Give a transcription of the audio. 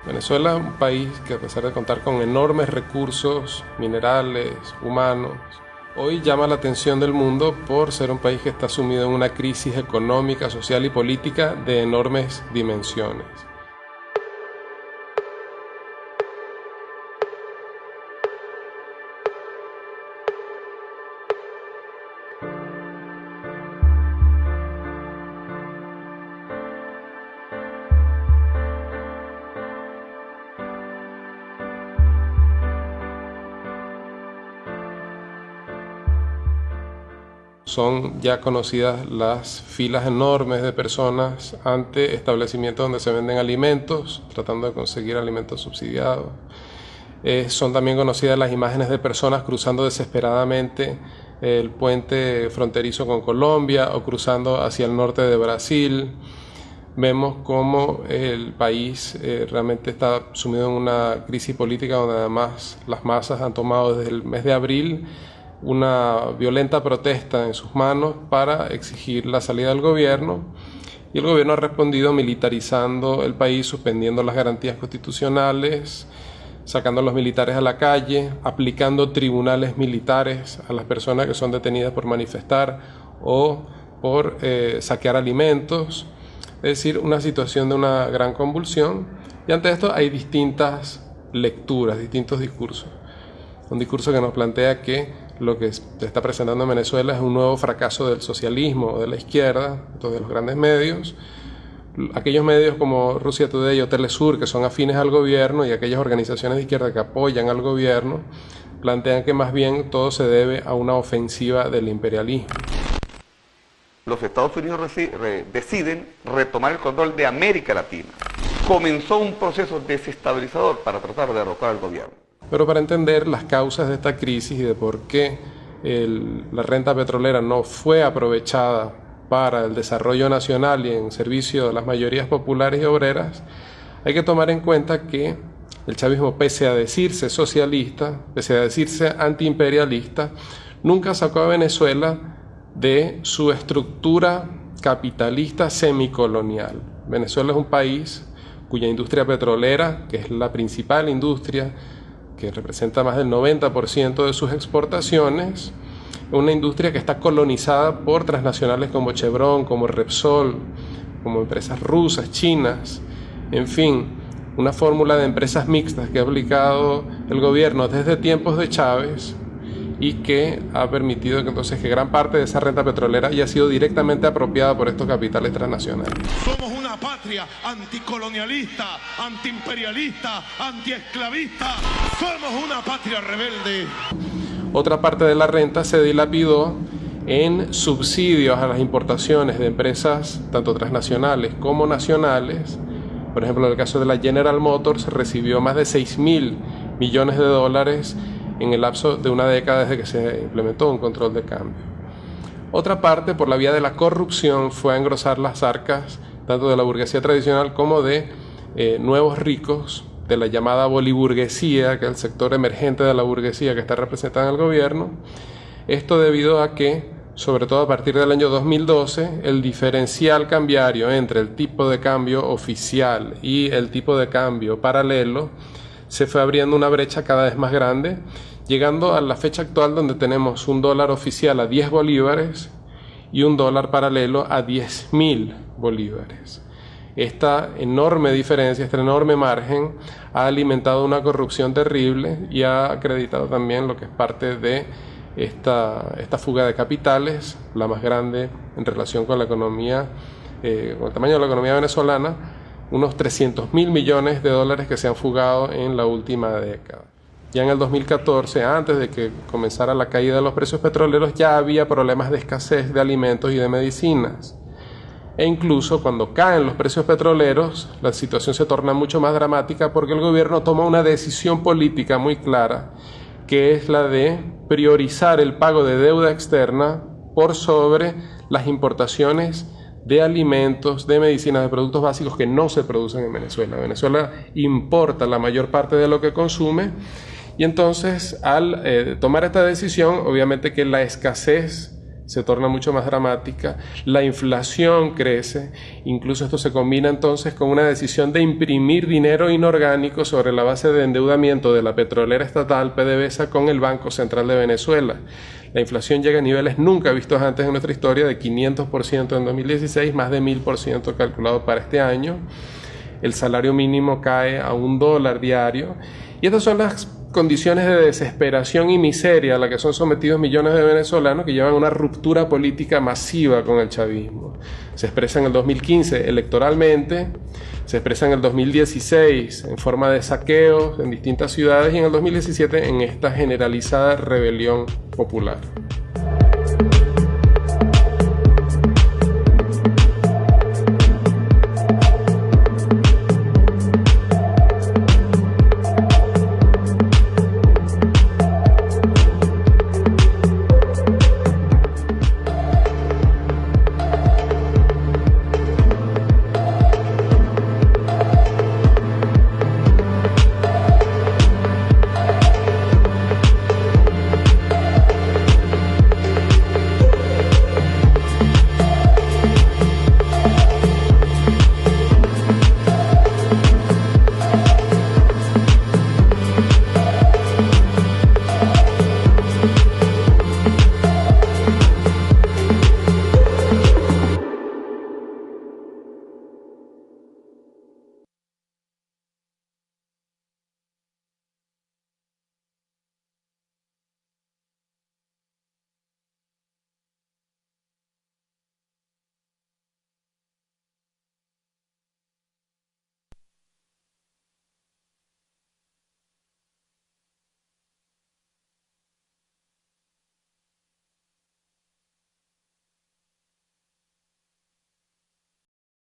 Venezuela es un país que, a pesar de contar con enormes recursos minerales, humanos, hoy llama la atención del mundo por ser un país que está sumido en una crisis económica, social y política de enormes dimensiones. Son ya conocidas las filas enormes de personas ante establecimientos donde se venden alimentos, tratando de conseguir alimentos subsidiados. Son también conocidas las imágenes de personas cruzando desesperadamente el puente fronterizo con Colombia o cruzando hacia el norte de Brasil. Vemos cómo el país realmente está sumido en una crisis política donde además las masas han tomado desde el mes de abril una violenta protesta en sus manos para exigir la salida del gobierno, y el gobierno ha respondido militarizando el país, suspendiendo las garantías constitucionales, sacando a los militares a la calle, aplicando tribunales militares a las personas que son detenidas por manifestar o por saquear alimentos. Es decir, una situación de una gran convulsión, y ante esto hay distintas lecturas, distintos discursos. Un discurso que nos plantea que lo que se está presentando en Venezuela es un nuevo fracaso del socialismo, de la izquierda, de los grandes medios, aquellos medios como Russia Today o Telesur, que son afines al gobierno, y aquellas organizaciones de izquierda que apoyan al gobierno, plantean que más bien todo se debe a una ofensiva del imperialismo. Los Estados Unidos deciden retomar el control de América Latina. Comenzó un proceso desestabilizador para tratar de derrocar al gobierno. Pero para entender las causas de esta crisis y de por qué la renta petrolera no fue aprovechada para el desarrollo nacional y en servicio de las mayorías populares y obreras, hay que tomar en cuenta que el chavismo, pese a decirse socialista, pese a decirse antiimperialista, nunca sacó a Venezuela de su estructura capitalista semicolonial. Venezuela es un país cuya industria petrolera, que es la principal industria, que representa más del 90% de sus exportaciones, una industria que está colonizada por transnacionales como Chevron, como Repsol, como empresas rusas, chinas, en fin, una fórmula de empresas mixtas que ha aplicado el gobierno desde tiempos de Chávez y que ha permitido que entonces que gran parte de esa renta petrolera haya sido directamente apropiada por estos capitales transnacionales. Somos una patria anticolonialista, antiimperialista, antiesclavista. Somos una patria rebelde. Otra parte de la renta se dilapidó en subsidios a las importaciones de empresas tanto transnacionales como nacionales. Por ejemplo, en el caso de la General Motors recibió más de 6.000 millones de dólares en el lapso de una década desde que se implementó un control de cambio. Otra parte, por la vía de la corrupción, fue a engrosar las arcas tanto de la burguesía tradicional como de nuevos ricos de la llamada boliburguesía, que es el sector emergente de la burguesía que está representada en el gobierno. Esto debido a que, sobre todo a partir del año 2012, el diferencial cambiario entre el tipo de cambio oficial y el tipo de cambio paralelo se fue abriendo una brecha cada vez más grande, llegando a la fecha actual donde tenemos un dólar oficial a 10 bolívares y un dólar paralelo a 10.000 bolívares. Esta enorme diferencia, este enorme margen ha alimentado una corrupción terrible y ha acreditado también lo que es parte de esta fuga de capitales, la más grande en relación con la economía, con el tamaño de la economía venezolana, unos 300.000 millones de dólares que se han fugado en la última década. Ya en el 2014, antes de que comenzara la caída de los precios petroleros, ya había problemas de escasez de alimentos y de medicinas. E incluso cuando caen los precios petroleros, la situación se torna mucho más dramática porque el gobierno toma una decisión política muy clara, que es la de priorizar el pago de deuda externa por sobre las importaciones de alimentos, de medicinas, de productos básicos que no se producen en Venezuela. Venezuela importa la mayor parte de lo que consume, y entonces al tomar esta decisión, obviamente que la escasez se torna mucho más dramática, la inflación crece, incluso esto se combina entonces con una decisión de imprimir dinero inorgánico sobre la base de endeudamiento de la petrolera estatal PDVSA con el Banco Central de Venezuela. La inflación llega a niveles nunca vistos antes en nuestra historia, de 500% en 2016, más de 1000% calculado para este año. El salario mínimo cae a $1 diario, y estas son las condiciones de desesperación y miseria a la que son sometidos millones de venezolanos, que llevan a una ruptura política masiva con el chavismo. Se expresa en el 2015 electoralmente, se expresa en el 2016 en forma de saqueos en distintas ciudades, y en el 2017 en esta generalizada rebelión popular.